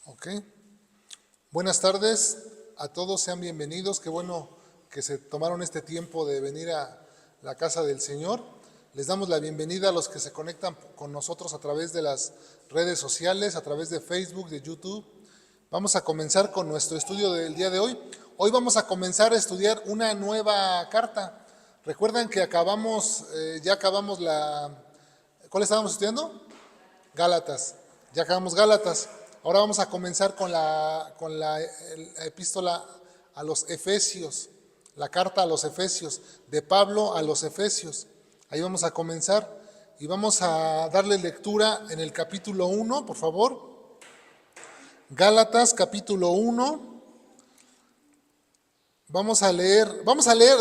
Ok. Buenas tardes a todos, sean bienvenidos. Qué bueno que se tomaron este tiempo de venir a la casa del Señor. Les damos la bienvenida a los que se conectan con nosotros a través de las redes sociales, a través de Facebook, de YouTube. Vamos a comenzar con nuestro estudio del día de hoy. Hoy vamos a comenzar a estudiar una nueva carta. Recuerdan que ya acabamos ¿cuál estábamos estudiando? Gálatas. Ya acabamos Gálatas. Ahora vamos a comenzar con la epístola a los Efesios, la carta a los Efesios, de Pablo a los Efesios. Ahí vamos a comenzar y vamos a darle lectura en el capítulo 1, por favor. Gálatas, capítulo 1. Vamos a leer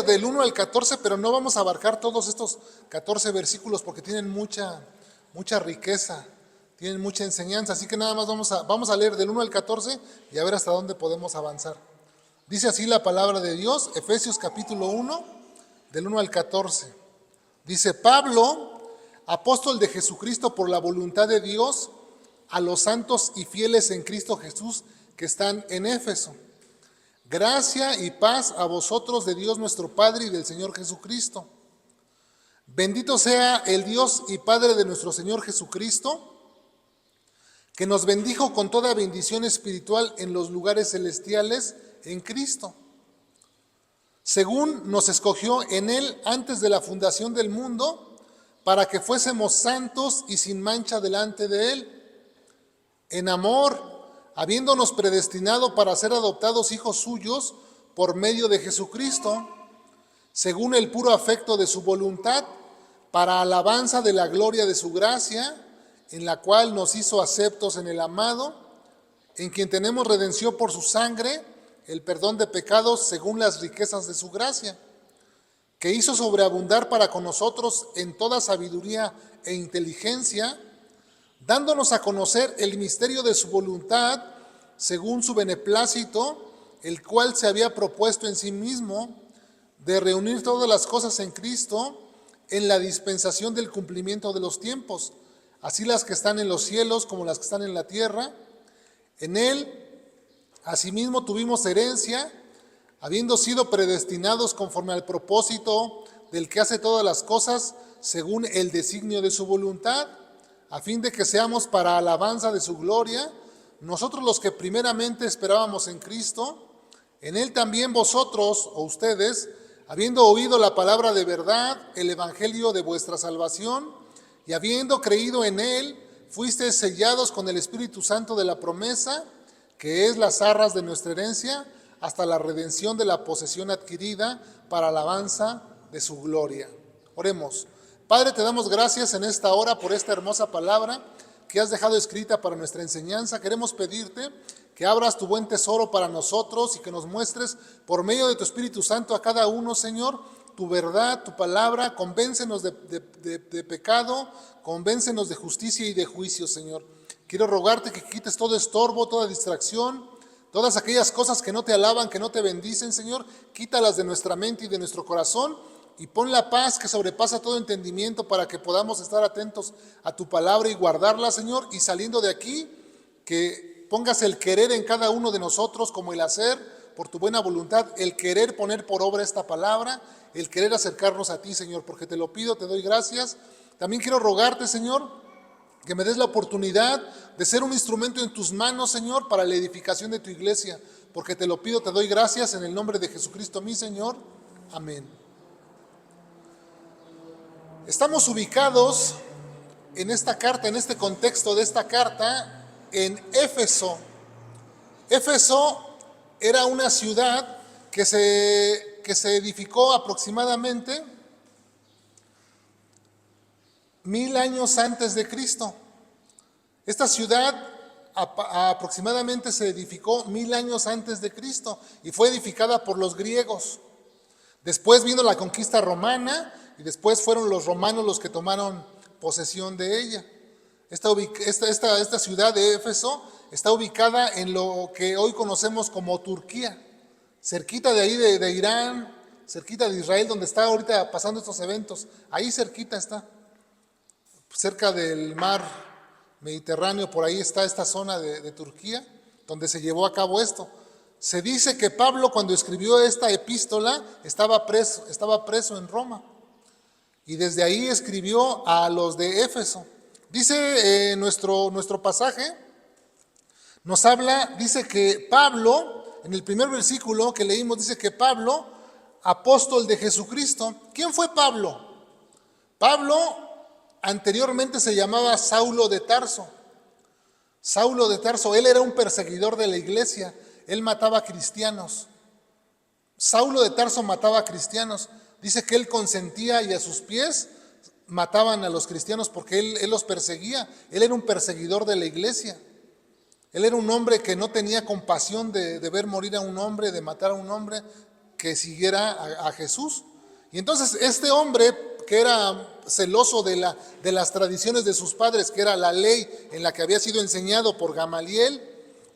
del 1 al 14, pero no vamos a abarcar todos estos 14 versículos porque tienen mucha riqueza. Tienen mucha enseñanza, así que nada más vamos a leer del 1 al 14 y a ver hasta dónde podemos avanzar. Dice así la palabra de Dios, Efesios capítulo 1, del 1 al 14. Dice: Pablo, apóstol de Jesucristo por la voluntad de Dios, a los santos y fieles en Cristo Jesús que están en Éfeso. Gracia y paz a vosotros de Dios nuestro Padre y del Señor Jesucristo. Bendito sea el Dios y Padre de nuestro Señor Jesucristo, que nos bendijo con toda bendición espiritual en los lugares celestiales en Cristo, según nos escogió en Él antes de la fundación del mundo, para que fuésemos santos y sin mancha delante de Él, en amor, habiéndonos predestinado para ser adoptados hijos suyos por medio de Jesucristo, según el puro afecto de su voluntad, para alabanza de la gloria de su gracia, en la cual nos hizo aceptos en el amado, en quien tenemos redención por su sangre, el perdón de pecados según las riquezas de su gracia, que hizo sobreabundar para con nosotros en toda sabiduría e inteligencia, dándonos a conocer el misterio de su voluntad, según su beneplácito, el cual se había propuesto en sí mismo, de reunir todas las cosas en Cristo, en la dispensación del cumplimiento de los tiempos, así las que están en los cielos como las que están en la tierra. En Él, asimismo, tuvimos herencia, habiendo sido predestinados conforme al propósito del que hace todas las cosas, según el designio de su voluntad, a fin de que seamos para alabanza de su gloria, nosotros los que primeramente esperábamos en Cristo. En Él también vosotros, o ustedes, habiendo oído la palabra de verdad, el evangelio de vuestra salvación, y habiendo creído en Él, fuisteis sellados con el Espíritu Santo de la promesa, que es las arras de nuestra herencia, hasta la redención de la posesión adquirida para alabanza de su gloria. Oremos. Padre, te damos gracias en esta hora por esta hermosa palabra que has dejado escrita para nuestra enseñanza. Queremos pedirte que abras tu buen tesoro para nosotros y que nos muestres por medio de tu Espíritu Santo a cada uno, Señor, tu verdad, tu palabra. Convéncenos de pecado, convéncenos de justicia y de juicio, Señor. Quiero rogarte que quites todo estorbo, toda distracción, todas aquellas cosas que no te alaban, que no te bendicen, Señor. Quítalas de nuestra mente y de nuestro corazón y pon la paz que sobrepasa todo entendimiento para que podamos estar atentos a tu palabra y guardarla, Señor. Y saliendo de aquí, que pongas el querer en cada uno de nosotros como el hacer por tu buena voluntad, el querer poner por obra esta palabra, el querer acercarnos a ti, Señor, porque te lo pido, te doy gracias. También quiero rogarte, Señor, que me des la oportunidad de ser un instrumento en tus manos, Señor, para la edificación de tu iglesia, porque te lo pido, te doy gracias en el nombre de Jesucristo, mi Señor. Amén. Estamos ubicados en esta carta, en este contexto de esta carta, en Éfeso. Éfeso era una ciudad que se edificó aproximadamente 1000 años antes de Cristo. Esta ciudad aproximadamente se edificó 1000 años antes de Cristo y fue edificada por los griegos. Después vino la conquista romana y después fueron los romanos los que tomaron posesión de ella. Esta ciudad de Éfeso está ubicada en lo que hoy conocemos como Turquía, cerquita de ahí de Irán, cerquita de Israel, donde está ahorita pasando estos eventos. Ahí cerquita está, cerca del mar Mediterráneo, por ahí está esta zona de Turquía. donde se llevó a cabo esto. Se dice que Pablo, cuando escribió esta epístola, estaba preso en Roma. Y desde ahí escribió a los de Éfeso. Dice nuestro pasaje, nos habla, dice que Pablo, en el primer versículo que leímos, dice que Pablo, apóstol de Jesucristo. ¿Quién fue Pablo? Pablo anteriormente se llamaba Saulo de Tarso. Saulo de Tarso, él era un perseguidor de la iglesia, él mataba cristianos. Saulo de Tarso mataba cristianos. Dice que él consentía y a sus pies mataban a los cristianos porque él los perseguía. Él era un perseguidor de la iglesia. Él era un hombre que no tenía compasión de ver morir a un hombre, de matar a un hombre que siguiera a Jesús. Y entonces este hombre que era celoso de las tradiciones de sus padres, que era la ley en la que había sido enseñado por Gamaliel,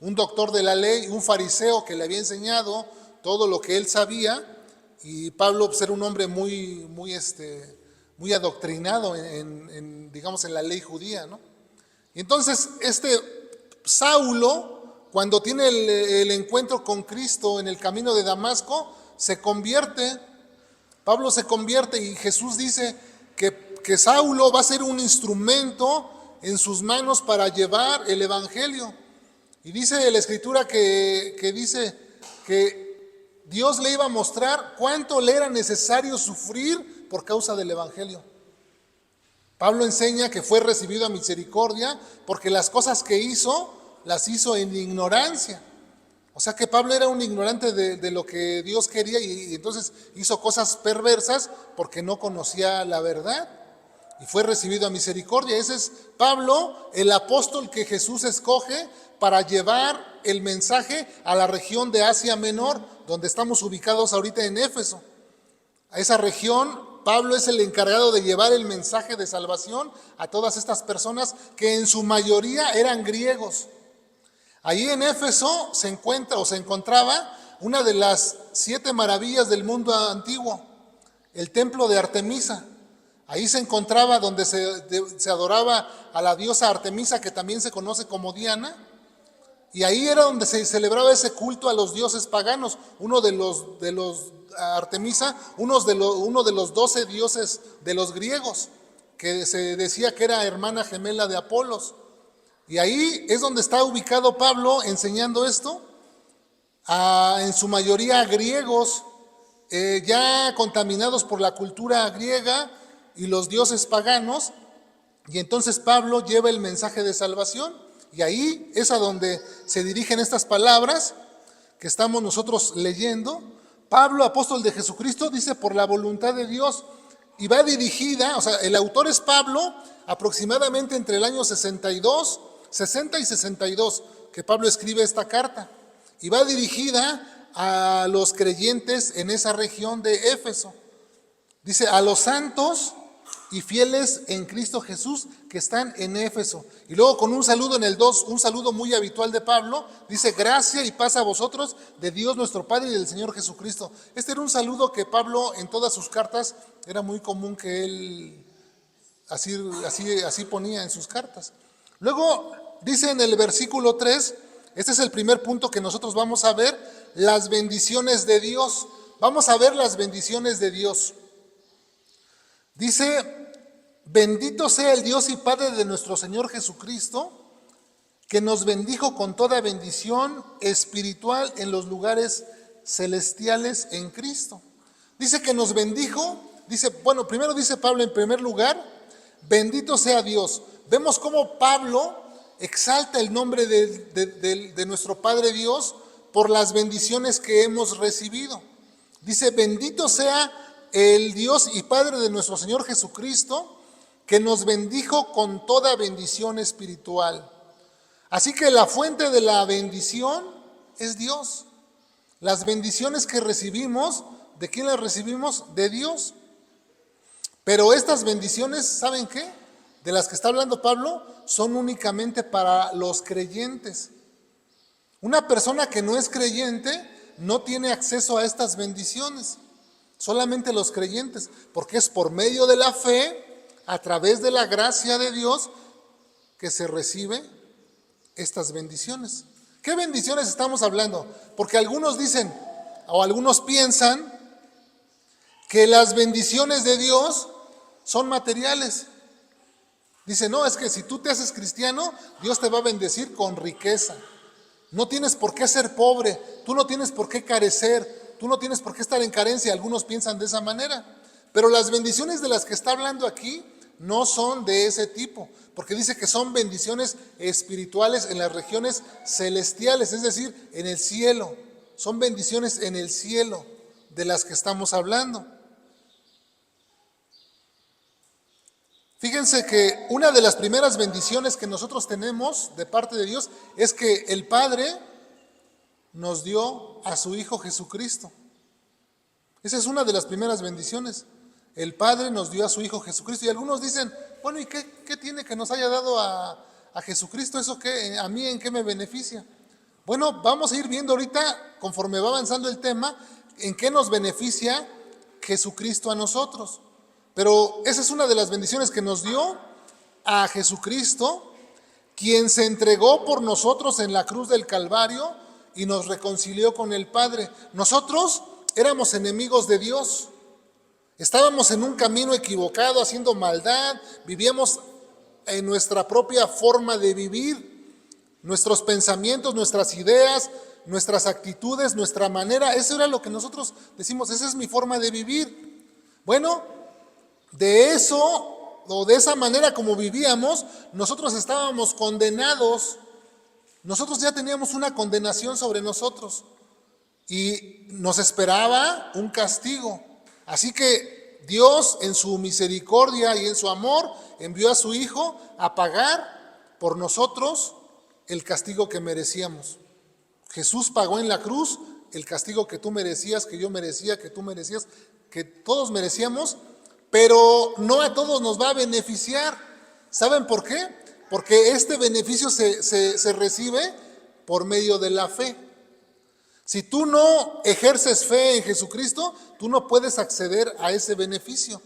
un doctor de la ley, un fariseo que le había enseñado todo lo que él sabía. Y Pablo pues, era un hombre muy adoctrinado digamos, en la ley judía, ¿no? Y entonces Saulo, cuando tiene el encuentro con Cristo en el camino de Damasco, se convierte. Pablo se convierte y Jesús dice que Saulo va a ser un instrumento en sus manos para llevar el evangelio. Y dice la escritura que dice que Dios le iba a mostrar cuánto le era necesario sufrir por causa del evangelio. Pablo enseña que fue recibido a misericordia porque las cosas que hizo, las hizo en ignorancia. O sea que Pablo era un ignorante de lo que Dios quería y entonces hizo cosas perversas porque no conocía la verdad y fue recibido a misericordia. Ese es Pablo, el apóstol que Jesús escoge para llevar el mensaje a la región de Asia Menor, donde estamos ubicados ahorita en Éfeso. A esa región, Pablo es el encargado de llevar el mensaje de salvación a todas estas personas que en su mayoría eran griegos. Allí en Éfeso se encontraba una de las 7 maravillas del mundo antiguo, el templo de Artemisa. Ahí se encontraba donde se adoraba a la diosa Artemisa, que también se conoce como Diana. Y ahí era donde se celebraba ese culto a los dioses paganos. Uno de los Artemisa, uno de los 12 dioses de los griegos, que se decía que era hermana gemela de Apolos. Y ahí es donde está ubicado Pablo enseñando esto, en su mayoría griegos, ya contaminados por la cultura griega y los dioses paganos. Y entonces Pablo lleva el mensaje de salvación. Y ahí es a donde se dirigen estas palabras que estamos nosotros leyendo. Pablo, apóstol de Jesucristo, dice por la voluntad de Dios. Y va dirigida, o sea, el autor es Pablo, aproximadamente entre el año 60 y 62, que Pablo escribe esta carta. Y va dirigida a los creyentes en esa región de Éfeso. Dice, a los santos y fieles en Cristo Jesús que están en Éfeso. Y luego con un saludo en el 2, un saludo muy habitual de Pablo, dice, gracia y paz a vosotros de Dios nuestro Padre y del Señor Jesucristo. Este era un saludo que Pablo en todas sus cartas era muy común que él así ponía en sus cartas. Luego dice en el versículo 3, este es el primer punto que nosotros vamos a ver, las bendiciones de Dios. Vamos a ver las bendiciones de Dios. Dice, bendito sea el Dios y Padre de nuestro Señor Jesucristo, que nos bendijo con toda bendición espiritual en los lugares celestiales en Cristo. Dice que nos bendijo, primero dice Pablo en primer lugar, bendito sea Dios. Vemos cómo Pablo exalta el nombre de nuestro Padre Dios por las bendiciones que hemos recibido. Dice, bendito sea el Dios y Padre de nuestro Señor Jesucristo, que nos bendijo con toda bendición espiritual. Así que la fuente de la bendición es Dios. Las bendiciones que recibimos, ¿de quién las recibimos? De Dios. Pero estas bendiciones, ¿saben qué? De las que está hablando Pablo, son únicamente para los creyentes. Una persona que no es creyente no tiene acceso a estas bendiciones. Solamente los creyentes, porque es por medio de la fe, a través de la gracia de Dios, que se recibe estas bendiciones. ¿Qué bendiciones estamos hablando? Porque algunos dicen, o algunos piensan, que las bendiciones de Dios son materiales. Dicen, no, es que si tú te haces cristiano, Dios te va a bendecir con riqueza. No tienes por qué ser pobre, tú no tienes por qué carecer, tú no tienes por qué estar en carencia. Algunos piensan de esa manera. Pero las bendiciones de las que está hablando aquí no son de ese tipo, porque dice que son bendiciones espirituales en las regiones celestiales, es decir, en el cielo. Son bendiciones en el cielo de las que estamos hablando. Fíjense que una de las primeras bendiciones que nosotros tenemos de parte de Dios es que el Padre nos dio a su Hijo Jesucristo. Esa es una de las primeras bendiciones. El Padre nos dio a su Hijo Jesucristo. Y algunos dicen, bueno, ¿y qué tiene que nos haya dado a Jesucristo? ¿Eso qué? ¿A mí en qué me beneficia? Bueno, vamos a ir viendo ahorita, conforme va avanzando el tema, en qué nos beneficia Jesucristo a nosotros. Pero esa es una de las bendiciones que nos dio a Jesucristo, quien se entregó por nosotros en la cruz del Calvario y nos reconcilió con el Padre. Nosotros éramos enemigos de Dios, estábamos en un camino equivocado, haciendo maldad, vivíamos en nuestra propia forma de vivir, nuestros pensamientos, nuestras ideas, nuestras actitudes, nuestra manera. Eso era lo que nosotros decimos, esa es mi forma de vivir. Bueno, de eso, o de esa manera como vivíamos, nosotros estábamos condenados. Nosotros ya teníamos una condenación sobre nosotros y nos esperaba un castigo. Así que Dios, en su misericordia y en su amor, envió a su Hijo a pagar por nosotros el castigo que merecíamos. Jesús pagó en la cruz el castigo que tú merecías, que yo merecía, que tú merecías, que todos merecíamos. Pero no a todos nos va a beneficiar. ¿Saben por qué? Porque este beneficio se recibe por medio de la fe. Si tú no ejerces fe en Jesucristo, tú no puedes acceder a ese beneficio.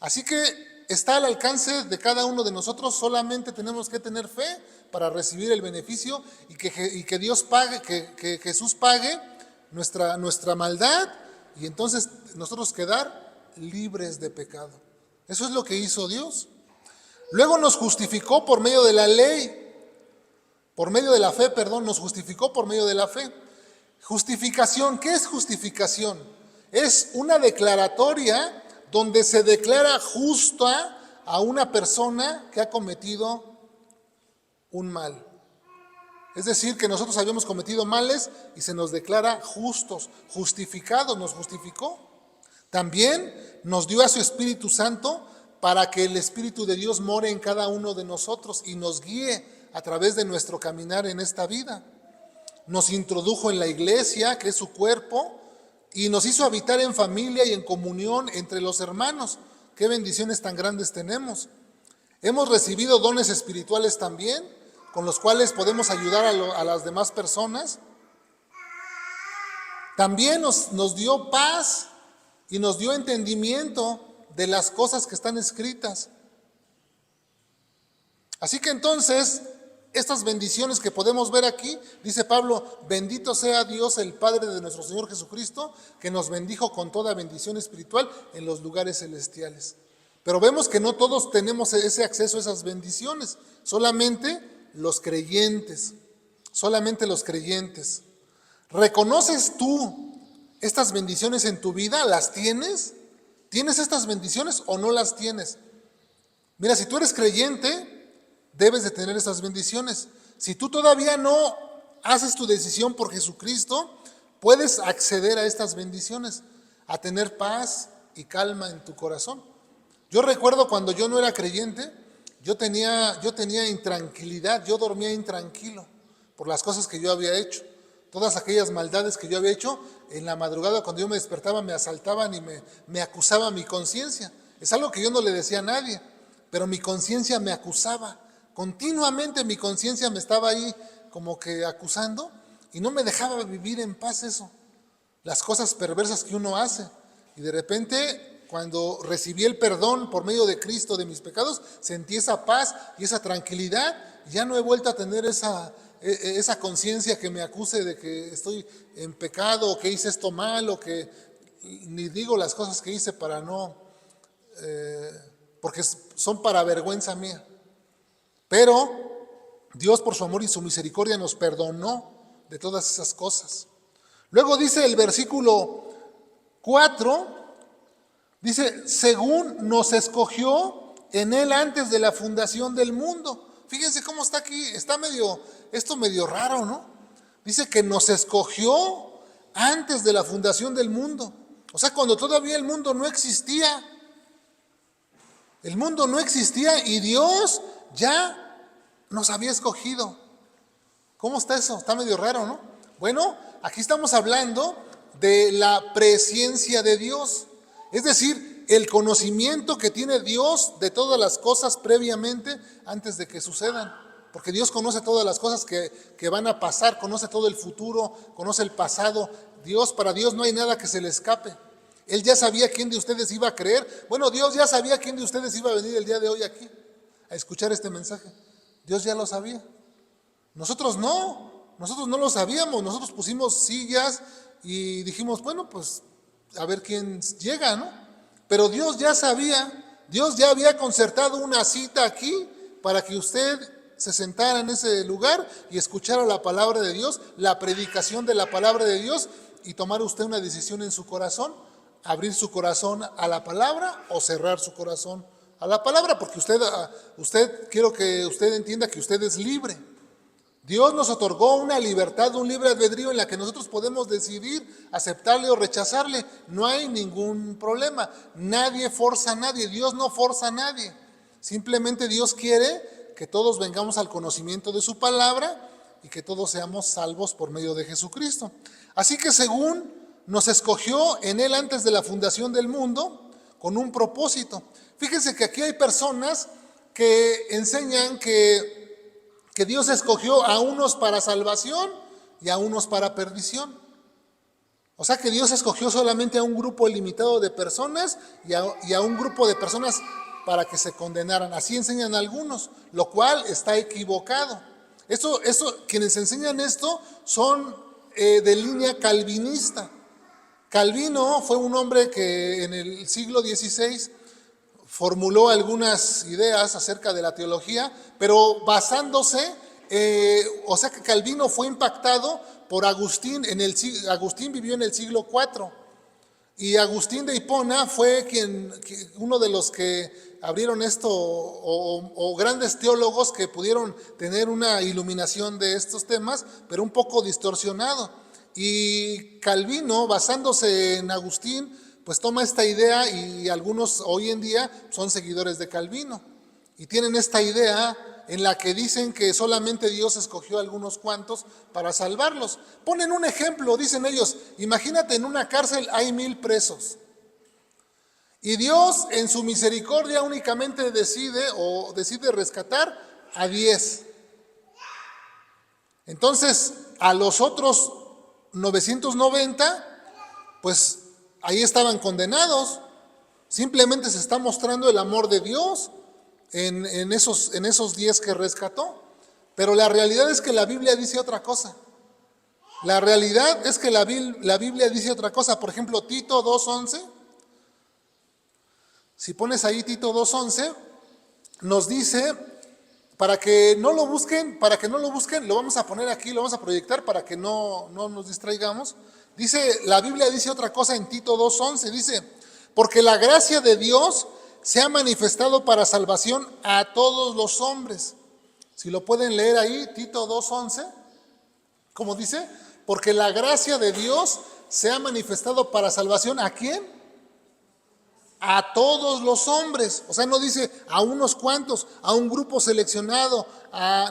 Así que está al alcance de cada uno de nosotros, solamente tenemos que tener fe para recibir el beneficio y que Dios pague, que Jesús pague nuestra maldad y entonces nosotros quedar libres de pecado. Eso es lo que hizo Dios. Luego nos justificó por medio de la ley, por medio de la fe, nos justificó por medio de la fe. Justificación, ¿qué es justificación? Es una declaratoria donde se declara justa a una persona que ha cometido un mal. Es decir, que nosotros habíamos cometido males y se nos declara justos, justificados, nos justificó. También nos dio a su Espíritu Santo para que el Espíritu de Dios more en cada uno de nosotros y nos guíe a través de nuestro caminar en esta vida. Nos introdujo en la iglesia, que es su cuerpo, y nos hizo habitar en familia y en comunión entre los hermanos. Qué bendiciones tan grandes tenemos. Hemos recibido dones espirituales también, con los cuales podemos ayudar a las demás personas. También nos dio paz y nos dio entendimiento de las cosas que están escritas. Así que entonces, estas bendiciones que podemos ver aquí, dice Pablo, bendito sea Dios el Padre de nuestro Señor Jesucristo, que nos bendijo con toda bendición espiritual en los lugares celestiales. Pero vemos que no todos tenemos ese acceso a esas bendiciones, solamente los creyentes, solamente los creyentes. ¿Reconoces tú estas bendiciones en tu vida? ¿Las tienes? ¿Tienes estas bendiciones o no las tienes? Mira, si tú eres creyente, debes de tener estas bendiciones. Si tú todavía no haces tu decisión por Jesucristo, puedes acceder a estas bendiciones, a tener paz y calma en tu corazón. Yo recuerdo cuando yo no era creyente, yo tenía intranquilidad, yo dormía intranquilo por las cosas que yo había hecho. Todas aquellas maldades que yo había hecho, en la madrugada cuando yo me despertaba me asaltaban y me acusaba mi conciencia. Es algo que yo no le decía a nadie, pero mi conciencia me acusaba. Continuamente mi conciencia me estaba ahí como que acusando y no me dejaba vivir en paz eso. Las cosas perversas que uno hace. Y de repente, cuando recibí el perdón por medio de Cristo de mis pecados, sentí esa paz y esa tranquilidad. Ya no he vuelto a tener esa esa conciencia que me acuse de que estoy en pecado o que hice esto mal o que ni digo las cosas que hice para no, porque son para vergüenza mía. Pero Dios por su amor y su misericordia nos perdonó de todas esas cosas. Luego dice el versículo 4, dice, según nos escogió en Él antes de la fundación del mundo. Fíjense cómo está aquí, está esto medio raro, ¿no? Dice que nos escogió antes de la fundación del mundo. O sea, cuando todavía el mundo no existía. El mundo no existía y Dios ya nos había escogido. ¿Cómo está eso? Está medio raro, ¿no? Bueno, aquí estamos hablando de la presciencia de Dios. Es decir, el conocimiento que tiene Dios de todas las cosas previamente antes de que sucedan. Porque Dios conoce todas las cosas que van a pasar, conoce todo el futuro, conoce el pasado. Para Dios no hay nada que se le escape. Él ya sabía quién de ustedes iba a creer. Bueno, Dios ya sabía quién de ustedes iba a venir el día de hoy aquí a escuchar este mensaje. Dios ya lo sabía. Nosotros no lo sabíamos. Nosotros pusimos sillas y dijimos, bueno, pues a ver quién llega, ¿no? Pero Dios ya sabía, Dios ya había concertado una cita aquí para que usted se sentara en ese lugar y escuchara la palabra de Dios, la predicación de la palabra de Dios y tomara usted una decisión en su corazón, abrir su corazón a la palabra o cerrar su corazón a la palabra, porque usted quiero que usted entienda que usted es libre. Dios nos otorgó una libertad, un libre albedrío en la que nosotros podemos decidir aceptarle o rechazarle. No hay ningún problema. Nadie forza a nadie. Dios no forza a nadie. Simplemente Dios quiere que todos vengamos al conocimiento de su palabra y que todos seamos salvos por medio de Jesucristo. Así que según nos escogió en Él antes de la fundación del mundo con un propósito. Fíjense que aquí hay personas que enseñan que Dios escogió a unos para salvación y a unos para perdición. O sea que Dios escogió solamente a un grupo limitado de personas y a un grupo de personas para que se condenaran. Así enseñan algunos, lo cual está equivocado. Quienes enseñan esto son de línea calvinista. Calvino fue un hombre que en el siglo XVI formuló algunas ideas acerca de la teología, pero basándose, o sea que Calvino fue impactado por Agustín. Agustín vivió en el siglo IV y Agustín de Hipona fue uno de los que abrieron esto o grandes teólogos que pudieron tener una iluminación de estos temas, pero un poco distorsionado. Y Calvino, basándose en Agustín, pues toma esta idea y algunos hoy en día son seguidores de Calvino y tienen esta idea en la que dicen que solamente Dios escogió a algunos cuantos para salvarlos. Ponen un ejemplo, dicen ellos, imagínate en una cárcel hay 1000 presos y Dios en su misericordia únicamente decide rescatar a 10. Entonces a los otros 990 pues ahí estaban condenados. Simplemente se está mostrando el amor de Dios en esos 10 que rescató. Pero la realidad es que la Biblia dice otra cosa. La realidad es que la Biblia dice otra cosa. Por ejemplo, Tito 2:11. Si pones ahí Tito 2:11, nos dice, para que no lo busquen, lo vamos a poner aquí, lo vamos a proyectar para que no nos distraigamos. La Biblia dice otra cosa en Tito 2:11, dice, porque la gracia de Dios se ha manifestado para salvación a todos los hombres. Si lo pueden leer ahí, Tito 2:11, ¿cómo dice? Porque la gracia de Dios se ha manifestado para salvación, ¿a quién? A todos los hombres. O sea, no dice a unos cuantos, a un grupo seleccionado,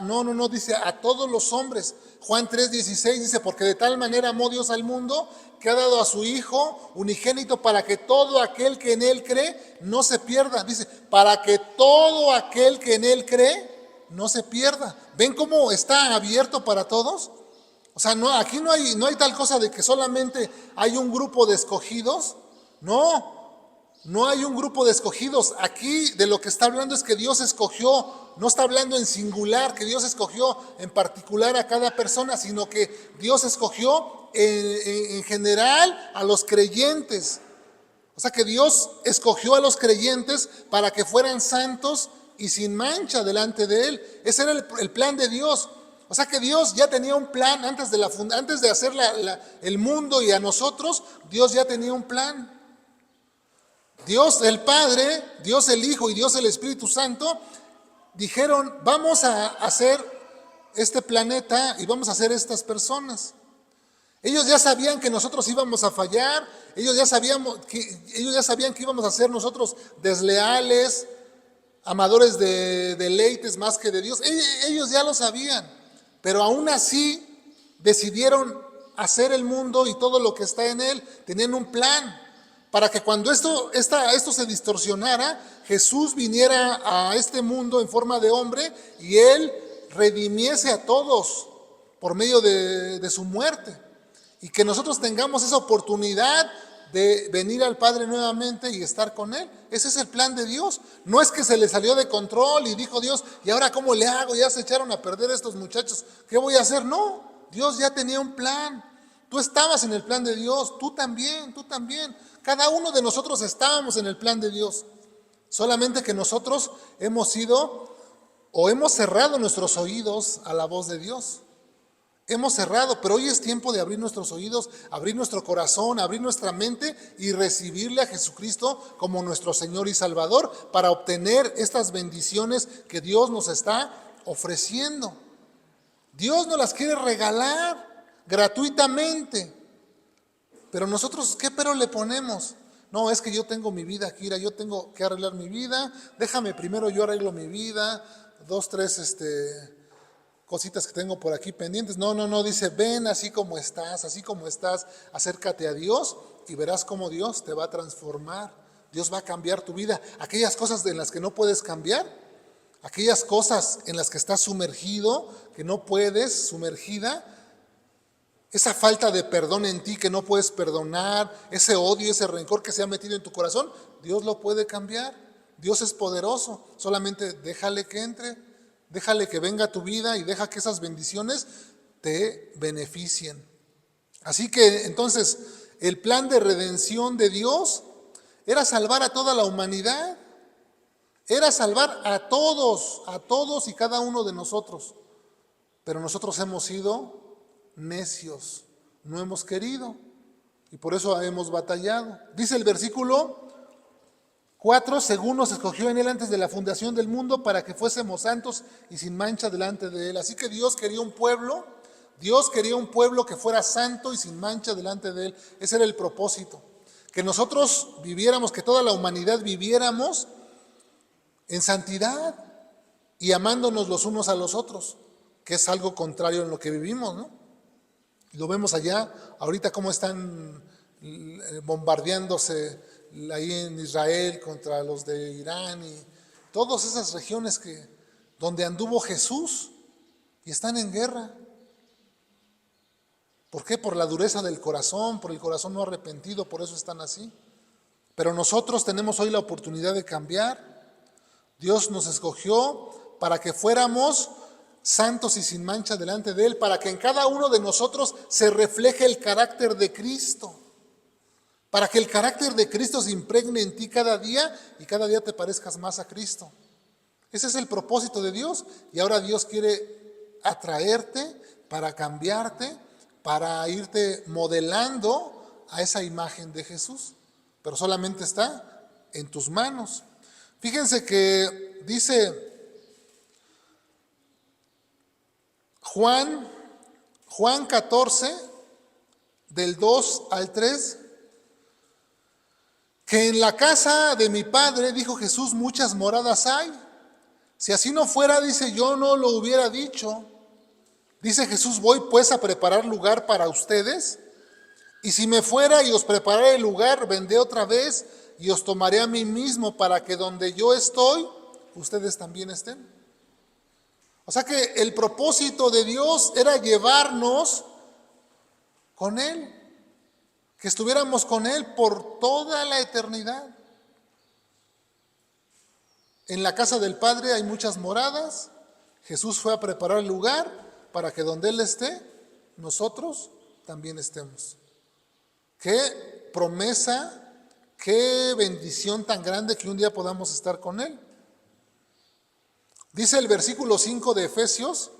no, dice a todos los hombres. Juan 3:16 dice, porque de tal manera amó Dios al mundo que ha dado a su Hijo unigénito para que todo aquel que en Él cree no se pierda. Dice, para que todo aquel que en Él cree no se pierda. ¿Ven cómo está abierto para todos? O sea, aquí no hay tal cosa de que solamente hay un grupo de escogidos. No. No hay un grupo de escogidos. Aquí de lo que está hablando es que Dios escogió, no está hablando en singular, que Dios escogió en particular a cada persona, sino que Dios escogió en general a los creyentes. O sea que Dios escogió a los creyentes para que fueran santos y sin mancha delante de Él. Ese era el plan de Dios. O sea que Dios ya tenía un plan antes de hacer el mundo y a nosotros, Dios ya tenía un plan. Dios el Padre, Dios el Hijo y Dios el Espíritu Santo dijeron, vamos a hacer este planeta y vamos a hacer estas personas. Ellos ya sabían que nosotros íbamos a fallar, ellos ya sabían que íbamos a ser nosotros desleales, amadores de deleites más que de Dios. Ellos ya lo sabían, pero aún así decidieron hacer el mundo y todo lo que está en él. Tenían un plan para que cuando esto se distorsionara, Jesús viniera a este mundo en forma de hombre y Él redimiese a todos por medio de su muerte. Y que nosotros tengamos esa oportunidad de venir al Padre nuevamente y estar con Él. Ese es el plan de Dios. No es que se le salió de control y dijo Dios, ¿y ahora cómo le hago? Ya se echaron a perder estos muchachos, ¿qué voy a hacer? No, Dios ya tenía un plan. Tú estabas en el plan de Dios, tú también. Cada uno de nosotros estábamos en el plan de Dios. Solamente que nosotros hemos cerrado nuestros oídos a la voz de Dios. Hemos cerrado, pero hoy es tiempo de abrir nuestros oídos, abrir nuestro corazón, abrir nuestra mente y recibirle a Jesucristo como nuestro Señor y Salvador para obtener estas bendiciones que Dios nos está ofreciendo. Dios nos las quiere regalar gratuitamente. Pero nosotros, ¿qué pero le ponemos? No, es que yo tengo mi vida, Kira, yo tengo que arreglar mi vida. Déjame primero, yo arreglo mi vida. 2, 3 cositas que tengo por aquí pendientes. No, dice, ven así como estás, acércate a Dios y verás cómo Dios te va a transformar. Dios va a cambiar tu vida. Aquellas cosas en las que no puedes cambiar, aquellas cosas en las que estás sumergido, que no puedes, sumergida, esa falta de perdón en ti que no puedes perdonar, ese odio, ese rencor que se ha metido en tu corazón, Dios lo puede cambiar. Dios es poderoso, solamente déjale que entre, déjale que venga a tu vida y deja que esas bendiciones te beneficien. Así que entonces el plan de redención de Dios era salvar a toda la humanidad, era salvar a todos y cada uno de nosotros. Pero nosotros hemos sido necios, no hemos querido y por eso hemos batallado. Dice el versículo 4, según nos escogió en Él antes de la fundación del mundo para que fuésemos santos y sin mancha delante de Él. Así que Dios quería un pueblo que fuera santo y sin mancha delante de Él. Ese era el propósito, que nosotros viviéramos, que toda la humanidad viviéramos en santidad y amándonos los unos a los otros, que es algo contrario en lo que vivimos, ¿no? Lo vemos allá, ahorita cómo están bombardeándose ahí en Israel contra los de Irán y todas esas regiones donde anduvo Jesús y están en guerra. ¿Por qué? Por la dureza del corazón, por el corazón no arrepentido, por eso están así. Pero nosotros tenemos hoy la oportunidad de cambiar. Dios nos escogió para que fuéramos santos y sin mancha delante de Él, para que en cada uno de nosotros se refleje el carácter de Cristo, para que el carácter de Cristo se impregne en ti cada día y cada día te parezcas más a Cristo. Ese es el propósito de Dios y ahora Dios quiere atraerte para cambiarte, para irte modelando a esa imagen de Jesús, pero solamente está en tus manos. Fíjense que dice Juan 14, del 2 al 3, que en la casa de mi Padre, dijo Jesús, muchas moradas hay. Si así no fuera, dice, yo no lo hubiera dicho. Dice Jesús, voy pues a preparar lugar para ustedes, y si me fuera y os prepararé el lugar, vendré otra vez y os tomaré a mí mismo para que donde yo estoy, ustedes también estén. O sea que el propósito de Dios era llevarnos con Él, que estuviéramos con Él por toda la eternidad. En la casa del Padre hay muchas moradas. Jesús fue a preparar el lugar para que donde Él esté, nosotros también estemos. Qué promesa, qué bendición tan grande que un día podamos estar con Él. Dice el versículo 5 de Efesios,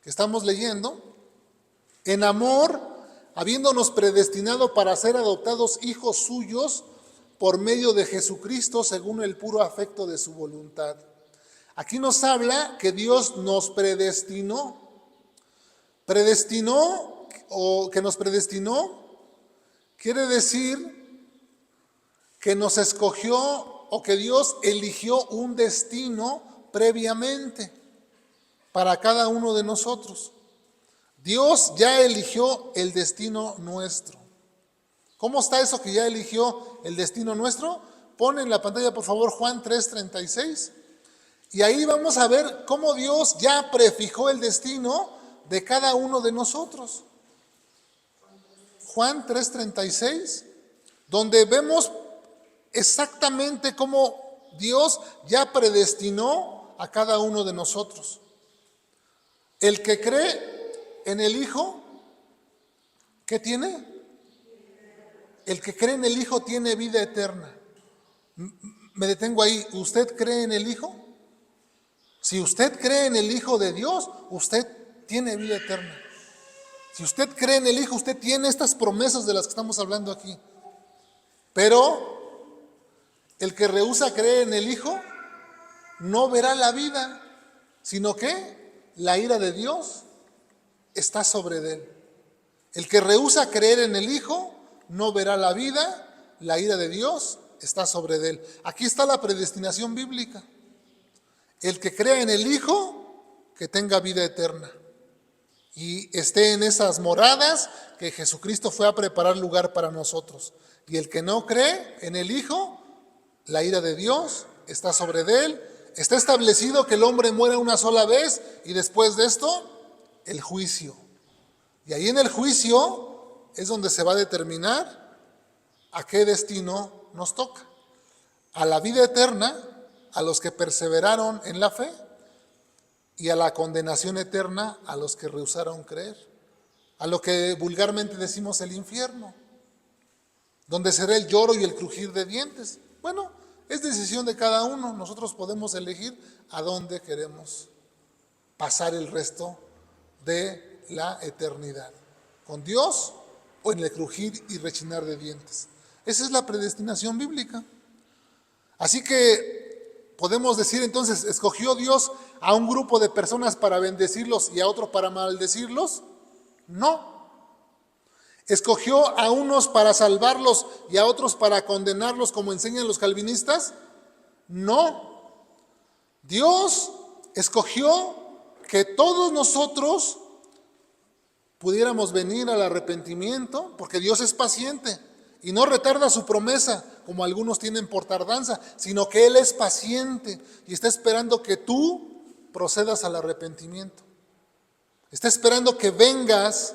que estamos leyendo: en amor, habiéndonos predestinado para ser adoptados hijos suyos por medio de Jesucristo, según el puro afecto de su voluntad. Aquí nos habla que Dios nos predestinó. Predestinó, o que nos predestinó, quiere decir que nos escogió, o que Dios eligió un destino previamente para cada uno de nosotros. Dios ya eligió el destino nuestro. ¿Cómo está eso que ya eligió el destino nuestro? Pon en la pantalla, por favor, Juan 3:36. Y ahí vamos a ver cómo Dios ya prefijó el destino de cada uno de nosotros. Juan 3:36, donde vemos exactamente cómo Dios ya predestinó a cada uno de nosotros. El que cree en el Hijo, ¿qué tiene? El que cree en el Hijo tiene vida eterna. Me detengo ahí. ¿Usted cree en el Hijo? Si usted cree en el Hijo de Dios, usted tiene vida eterna. Si usted cree en el Hijo, usted tiene estas promesas de las que estamos hablando aquí. Pero el que rehúsa creer en el Hijo no verá la vida, sino que la ira de Dios está sobre él. El que rehúsa creer en el Hijo no verá la vida, la ira de Dios está sobre él. Aquí está la predestinación bíblica. El que crea en el Hijo, que tenga vida eterna y esté en esas moradas que Jesucristo fue a preparar lugar para nosotros. Y el que no cree en el Hijo, la ira de Dios está sobre él. Está establecido que el hombre muere una sola vez y después de esto, el juicio. Y ahí en el juicio es donde se va a determinar a qué destino nos toca. A la vida eterna, a los que perseveraron en la fe, y a la condenación eterna a los que rehusaron creer. A lo que vulgarmente decimos el infierno, donde será el lloro y el crujir de dientes. Bueno, es decisión de cada uno. Nosotros podemos elegir a dónde queremos pasar el resto de la eternidad, con Dios o en el crujir y rechinar de dientes. Esa es la predestinación bíblica. Así que podemos decir entonces, ¿escogió Dios a un grupo de personas para bendecirlos y a otro para maldecirlos? No. ¿Escogió a unos para salvarlos y a otros para condenarlos, como enseñan los calvinistas? No. Dios escogió que todos nosotros pudiéramos venir al arrepentimiento, porque Dios es paciente y no retarda su promesa, como algunos tienen por tardanza, sino que Él es paciente y está esperando que tú procedas al arrepentimiento. Está esperando que vengas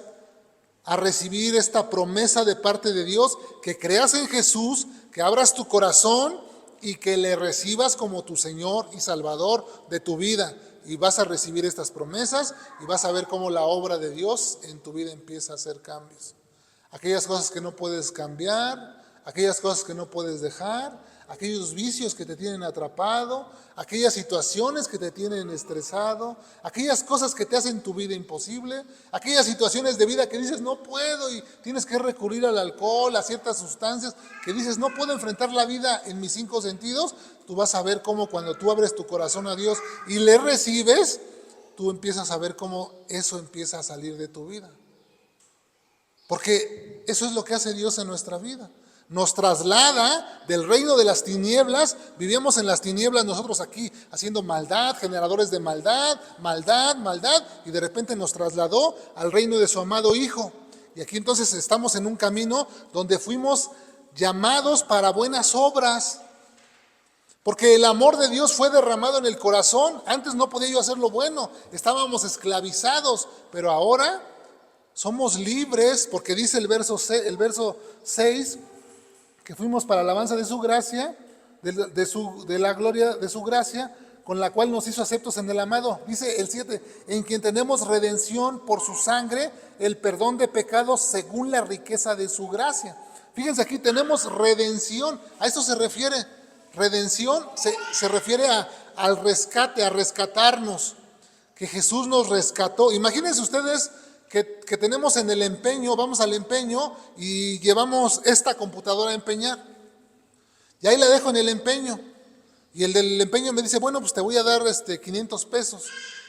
a recibir esta promesa de parte de Dios, que creas en Jesús, que abras tu corazón y que le recibas como tu Señor y Salvador de tu vida. Y vas a recibir estas promesas y vas a ver cómo la obra de Dios en tu vida empieza a hacer cambios. Aquellas cosas que no puedes cambiar, aquellas cosas que no puedes dejar, aquellos vicios que te tienen atrapado, aquellas situaciones que te tienen estresado, aquellas cosas que te hacen tu vida imposible, aquellas situaciones de vida que dices no puedo y tienes que recurrir al alcohol, a ciertas sustancias que dices no puedo enfrentar la vida en mis 5 sentidos. Tú vas a ver cómo cuando tú abres tu corazón a Dios y le recibes, tú empiezas a ver cómo eso empieza a salir de tu vida. Porque eso es lo que hace Dios en nuestra vida. Nos traslada del reino de las tinieblas. Vivíamos en las tinieblas nosotros aquí haciendo maldad, generadores de maldad, y de repente nos trasladó al reino de su amado Hijo. Y aquí entonces estamos en un camino donde fuimos llamados para buenas obras. Porque el amor de Dios fue derramado en el corazón. Antes no podía yo hacer lo bueno, estábamos esclavizados, pero ahora somos libres, porque dice el verso 6, que fuimos para alabanza de su gracia, de la gloria de su gracia, con la cual nos hizo aceptos en el amado. Dice el 7, en quien tenemos redención por su sangre, el perdón de pecados según la riqueza de su gracia. Fíjense, aquí tenemos redención, a eso se refiere. Redención se refiere al rescate, a rescatarnos, que Jesús nos rescató. Imagínense ustedes que tenemos en el empeño, vamos al empeño y llevamos esta computadora a empeñar. Y ahí la dejo en el empeño. Y el del empeño me dice, bueno, pues te voy a dar 500 pesos.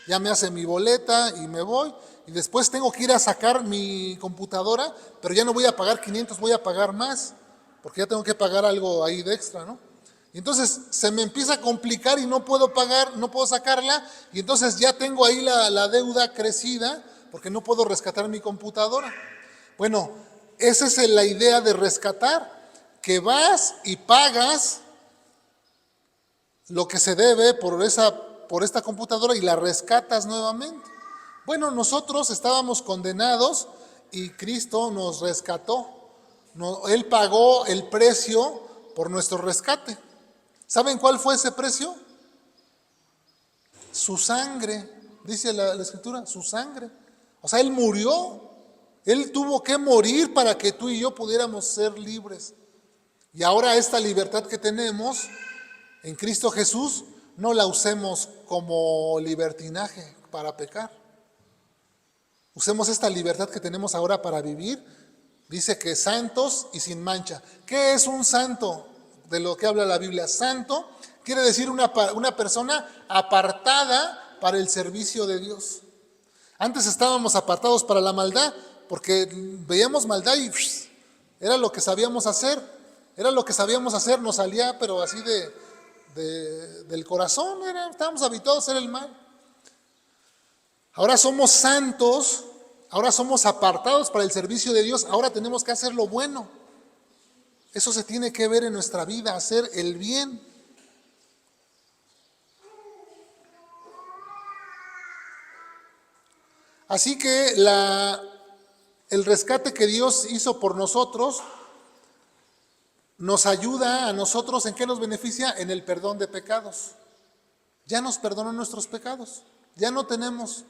Ya me hace mi boleta y me voy. Y después tengo que ir a sacar mi computadora, pero ya no voy a pagar 500, voy a pagar más, porque ya tengo que pagar algo ahí de extra, ¿no? Y entonces se me empieza a complicar y no puedo pagar, no puedo sacarla, y entonces ya tengo ahí la deuda crecida, porque no puedo rescatar mi computadora. Bueno, esa es la idea de rescatar, que vas y pagas lo que se debe por esta computadora y la rescatas nuevamente. Bueno, nosotros estábamos condenados y Cristo nos rescató. Él pagó el precio por nuestro rescate. ¿Saben cuál fue ese precio? Su sangre, dice la Escritura, su sangre. O sea, Él murió. Él tuvo que morir para que tú y yo pudiéramos ser libres. Y ahora esta libertad que tenemos en Cristo Jesús, no la usemos como libertinaje para pecar. Usemos esta libertad que tenemos ahora para vivir. Dice que santos y sin mancha. ¿Qué es un santo? De lo que habla la Biblia. Santo quiere decir una persona apartada para el servicio de Dios. Antes estábamos apartados para la maldad, porque veíamos maldad y era lo que sabíamos hacer. Era lo que sabíamos hacer, nos salía, pero así del corazón, estábamos habituados a hacer el mal. Ahora somos santos, ahora somos apartados para el servicio de Dios, ahora tenemos que hacer lo bueno. Eso se tiene que ver en nuestra vida, hacer el bien. Así que el rescate que Dios hizo por nosotros nos ayuda a nosotros. ¿En qué nos beneficia? En el perdón de pecados. Ya nos perdonó nuestros pecados. Ya no tenemos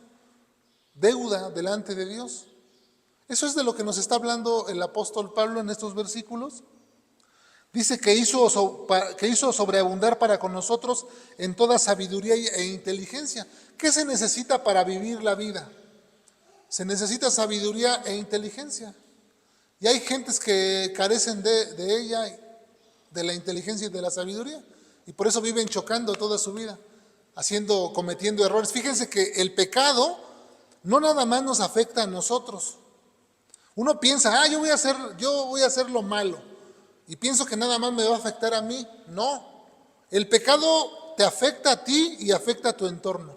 deuda delante de Dios. Eso es de lo que nos está hablando el apóstol Pablo en estos versículos. Dice que hizo sobreabundar para con nosotros en toda sabiduría e inteligencia. ¿Qué se necesita para vivir la vida? Se necesita sabiduría e inteligencia. Y hay gentes que carecen de ella, de la inteligencia y de la sabiduría. Y por eso viven chocando toda su vida, cometiendo errores. Fíjense que el pecado no nada más nos afecta a nosotros. Uno piensa, yo voy a hacer lo malo. Y pienso que nada más me va a afectar a mí. No, el pecado te afecta a ti y afecta a tu entorno.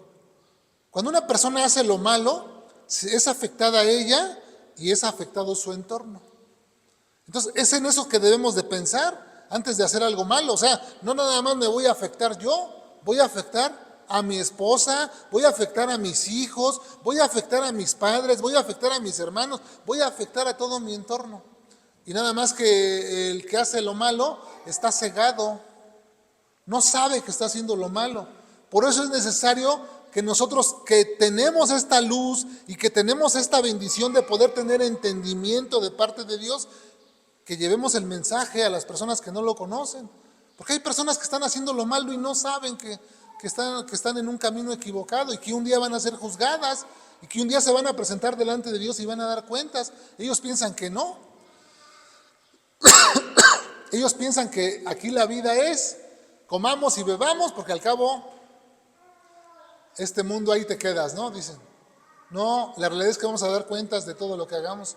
Cuando una persona hace lo malo, es afectada a ella y es afectado su entorno. Entonces, es en eso que debemos de pensar antes de hacer algo malo. O sea, no nada más me voy a afectar yo, voy a afectar a mi esposa, voy a afectar a mis hijos, voy a afectar a mis padres, voy a afectar a mis hermanos, voy a afectar a todo mi entorno. Y nada más que el que hace lo malo está cegado, no sabe que está haciendo lo malo. Por eso es necesario que nosotros que tenemos esta luz y que tenemos esta bendición de poder tener entendimiento de parte de Dios, que llevemos el mensaje a las personas que no lo conocen. Porque hay personas que están haciendo lo malo y no saben que están en un camino equivocado y que un día van a ser juzgadas y que un día se van a presentar delante de Dios y van a dar cuentas. Ellos piensan que no. Ellos piensan que aquí la vida es comamos y bebamos, porque al cabo este mundo ahí te quedas, ¿no? Dicen. No, la realidad es que vamos a dar cuentas de todo lo que hagamos.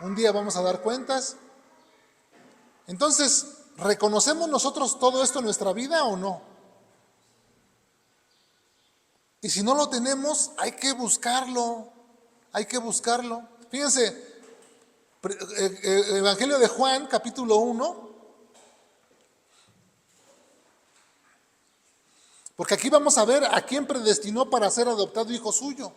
Un día vamos a dar cuentas. Entonces, ¿reconocemos nosotros todo esto en nuestra vida o no? Y si no lo tenemos, hay que buscarlo. Hay que buscarlo. Fíjense, Evangelio de Juan, capítulo 1. Porque aquí vamos a ver a quién predestinó para ser adoptado hijo suyo.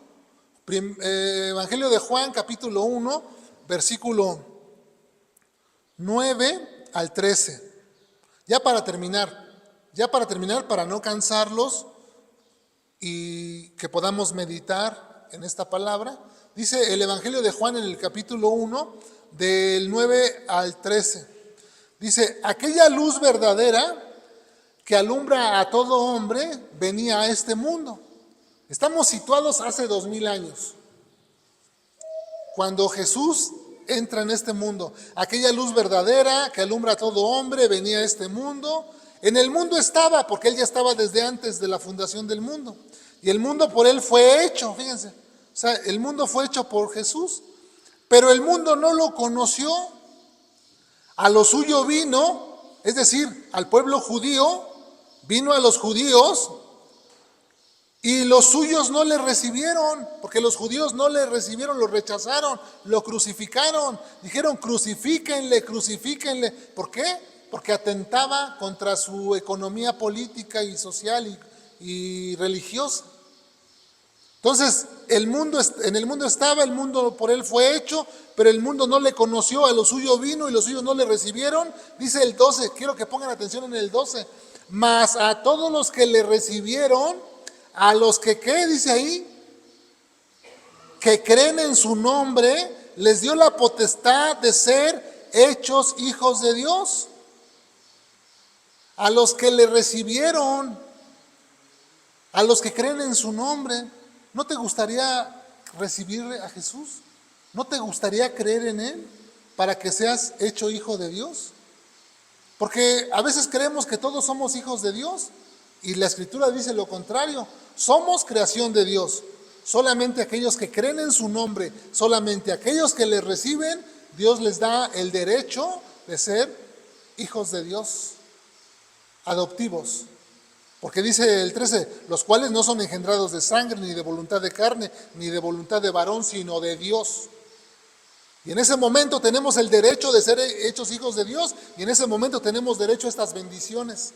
Evangelio de Juan, capítulo 1, versículo 9 al 13. Ya para terminar. Ya para terminar, para no cansarlos y que podamos meditar en esta palabra, dice el Evangelio de Juan en el capítulo 1, del 9 al 13. Dice, aquella luz verdadera que alumbra a todo hombre venía a este mundo. Estamos situados hace 2000 años. Cuando Jesús entra en este mundo, aquella luz verdadera que alumbra a todo hombre venía a este mundo. En el mundo estaba, porque Él ya estaba desde antes de la fundación del mundo. Y el mundo por Él fue hecho, fíjense. O sea, el mundo fue hecho por Jesús, pero el mundo no lo conoció. A lo suyo vino, es decir, al pueblo judío, vino a los judíos, y los suyos no le recibieron, porque los judíos no le recibieron, lo rechazaron, lo crucificaron. Dijeron, crucifíquenle, crucifíquenle. ¿Por qué? Porque atentaba contra su economía política y social y religiosa. Entonces, en el mundo estaba, el mundo por Él fue hecho, pero el mundo no le conoció, a lo suyo vino y los suyos no le recibieron. Dice el 12, quiero que pongan atención en el 12. Mas a todos los que le recibieron, a los que, ¿qué dice ahí? Que creen en su nombre, les dio la potestad de ser hechos hijos de Dios. A los que le recibieron, a los que creen en su nombre. ¿No te gustaría recibir a Jesús? ¿No te gustaría creer en Él para que seas hecho hijo de Dios? Porque a veces creemos que todos somos hijos de Dios y la Escritura dice lo contrario. Somos creación de Dios. Solamente aquellos que creen en su nombre, solamente aquellos que le reciben, Dios les da el derecho de ser hijos de Dios, adoptivos. Porque dice el 13, los cuales no son engendrados de sangre, ni de voluntad de carne, ni de voluntad de varón, sino de Dios. Y en ese momento tenemos el derecho de ser hechos hijos de Dios, y en ese momento tenemos derecho a estas bendiciones,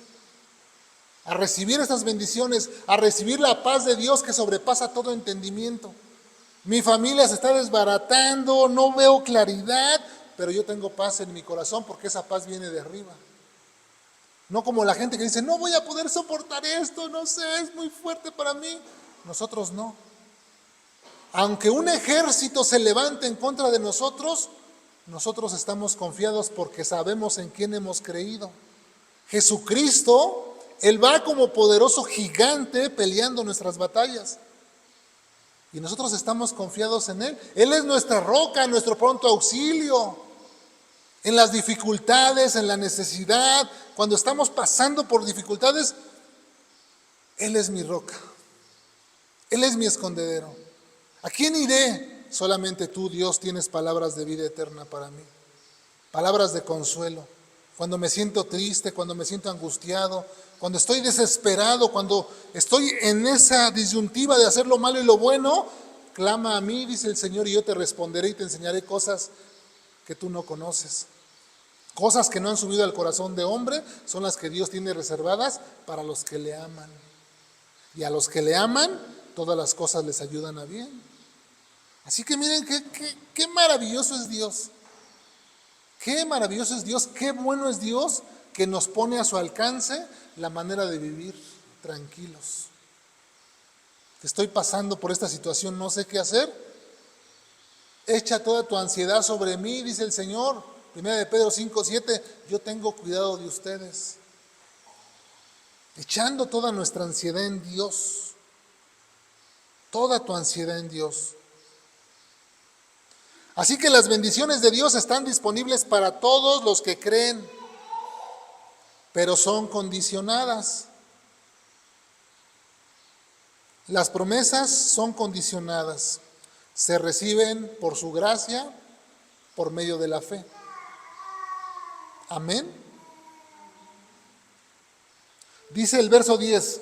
a recibir estas bendiciones, a recibir la paz de Dios que sobrepasa todo entendimiento. Mi familia se está desbaratando, no veo claridad, pero yo tengo paz en mi corazón porque esa paz viene de arriba. No como la gente que dice, no voy a poder soportar esto, no sé, es muy fuerte para mí. Nosotros no. Aunque un ejército se levante en contra de nosotros, nosotros estamos confiados porque sabemos en quién hemos creído. Jesucristo, Él va como poderoso gigante peleando nuestras batallas. Y nosotros estamos confiados en Él. Él es nuestra roca, nuestro pronto auxilio. En las dificultades, en la necesidad, cuando estamos pasando por dificultades, Él es mi roca. Él es mi escondedero. ¿A quién iré? Solamente tú, Dios, tienes palabras de vida eterna para mí. Palabras de consuelo. Cuando me siento triste, cuando me siento angustiado, cuando estoy desesperado, cuando estoy en esa disyuntiva de hacer lo malo y lo bueno, clama a mí, dice el Señor, y yo te responderé y te enseñaré cosas que tú no conoces. Cosas que no han subido al corazón de hombre son las que Dios tiene reservadas para los que le aman. Y a los que le aman, todas las cosas les ayudan a bien. Así que miren qué maravilloso es Dios. Qué maravilloso es Dios, qué bueno es Dios que nos pone a su alcance la manera de vivir tranquilos. Estoy pasando por esta situación, no sé qué hacer. Echa toda tu ansiedad sobre mí, dice el Señor. 1 de Pedro 5:7, yo tengo cuidado de ustedes. Echando toda nuestra ansiedad en Dios. Toda tu ansiedad en Dios. Así que las bendiciones de Dios están disponibles para todos los que creen, pero son condicionadas. Las promesas son condicionadas. Se reciben por su gracia, por medio de la fe. Amén. Dice el verso 10,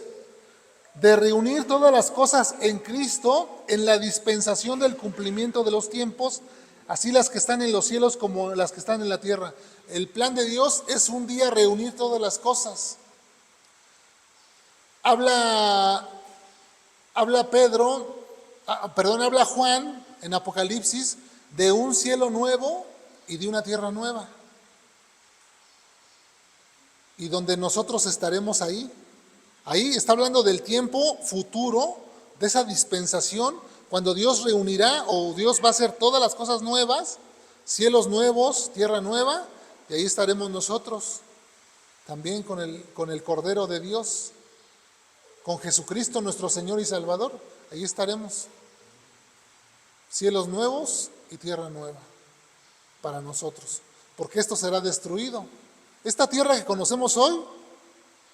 de reunir todas las cosas en Cristo en la dispensación del cumplimiento de los tiempos, así las que están en los cielos como las que están en la tierra. El plan de Dios es un día reunir todas las cosas. Habla Juan en Apocalipsis de un cielo nuevo y de una tierra nueva. y donde nosotros estaremos ahí. Ahí está hablando del tiempo futuro, de esa dispensación, cuando Dios reunirá o Dios va a hacer todas las cosas nuevas, cielos nuevos, tierra nueva, y ahí estaremos nosotros, también con el Cordero de Dios, con Jesucristo nuestro Señor y Salvador, ahí estaremos. Cielos nuevos y tierra nueva para nosotros, porque esto será destruido. Esta tierra que conocemos hoy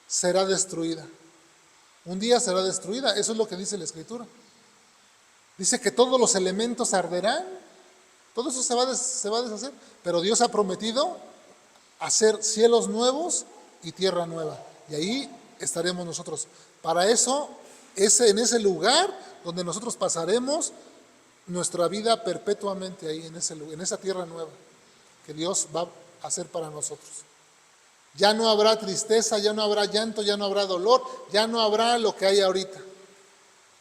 será destruida. Un día será destruida, eso es lo que dice la Escritura. Dice que todos los elementos arderán, todo eso se va a deshacer, pero Dios ha prometido hacer cielos nuevos y tierra nueva, y ahí estaremos nosotros. Para eso, en ese lugar donde nosotros pasaremos nuestra vida perpetuamente ahí, en esa tierra nueva que Dios va a hacer para nosotros. Ya no habrá tristeza, ya no habrá llanto, ya no habrá dolor, ya no habrá lo que hay ahorita,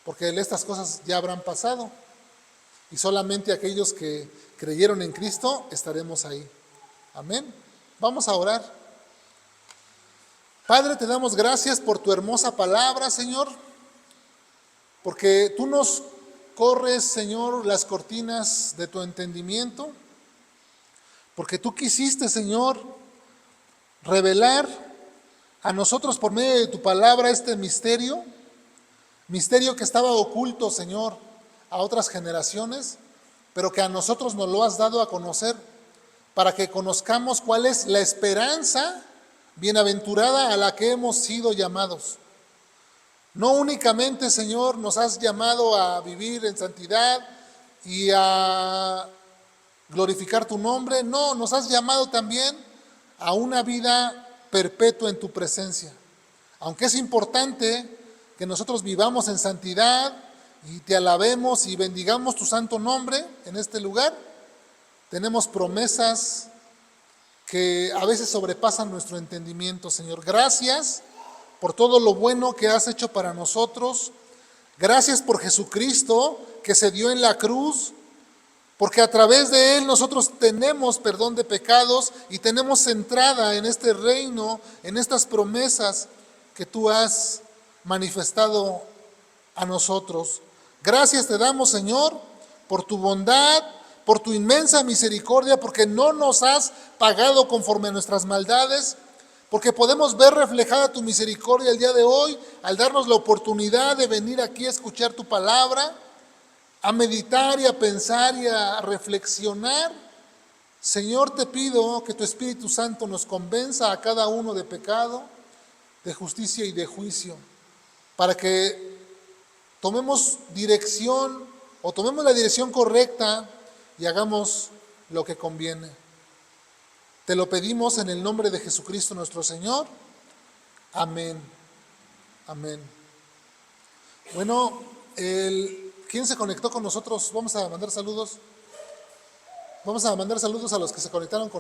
porque estas cosas ya habrán pasado y solamente aquellos que creyeron en Cristo estaremos ahí. Amén. Vamos a orar. Padre, te damos gracias por tu hermosa palabra, Señor, porque tú nos corres, Señor, las cortinas de tu entendimiento, porque tú quisiste, Señor, revelar a nosotros por medio de tu palabra este misterio que estaba oculto, Señor, a otras generaciones, pero que a nosotros nos lo has dado a conocer, para que conozcamos cuál es la esperanza bienaventurada a la que hemos sido llamados. No únicamente, Señor, nos has llamado a vivir en santidad y a glorificar tu nombre, no, nos has llamado también a una vida perpetua en tu presencia. Aunque es importante que nosotros vivamos en santidad y te alabemos y bendigamos tu santo nombre en este lugar, tenemos promesas que a veces sobrepasan nuestro entendimiento, Señor. Gracias por todo lo bueno que has hecho para nosotros. Gracias por Jesucristo que se dio en la cruz, porque a través de Él nosotros tenemos perdón de pecados y tenemos entrada en este reino, en estas promesas que tú has manifestado a nosotros. Gracias te damos, Señor, por tu bondad, por tu inmensa misericordia, porque no nos has pagado conforme a nuestras maldades, porque podemos ver reflejada tu misericordia el día de hoy al darnos la oportunidad de venir aquí a escuchar tu palabra, a meditar y a pensar y a reflexionar. Señor, te pido que tu Espíritu Santo nos convenza a cada uno de pecado, de justicia y de juicio, para que tomemos dirección o tomemos la dirección correcta y hagamos lo que conviene. Te lo pedimos en el nombre de Jesucristo nuestro Señor. Amén. Amén. Bueno, ¿quién se conectó con nosotros? Vamos a mandar saludos. Vamos a mandar saludos a los que se conectaron con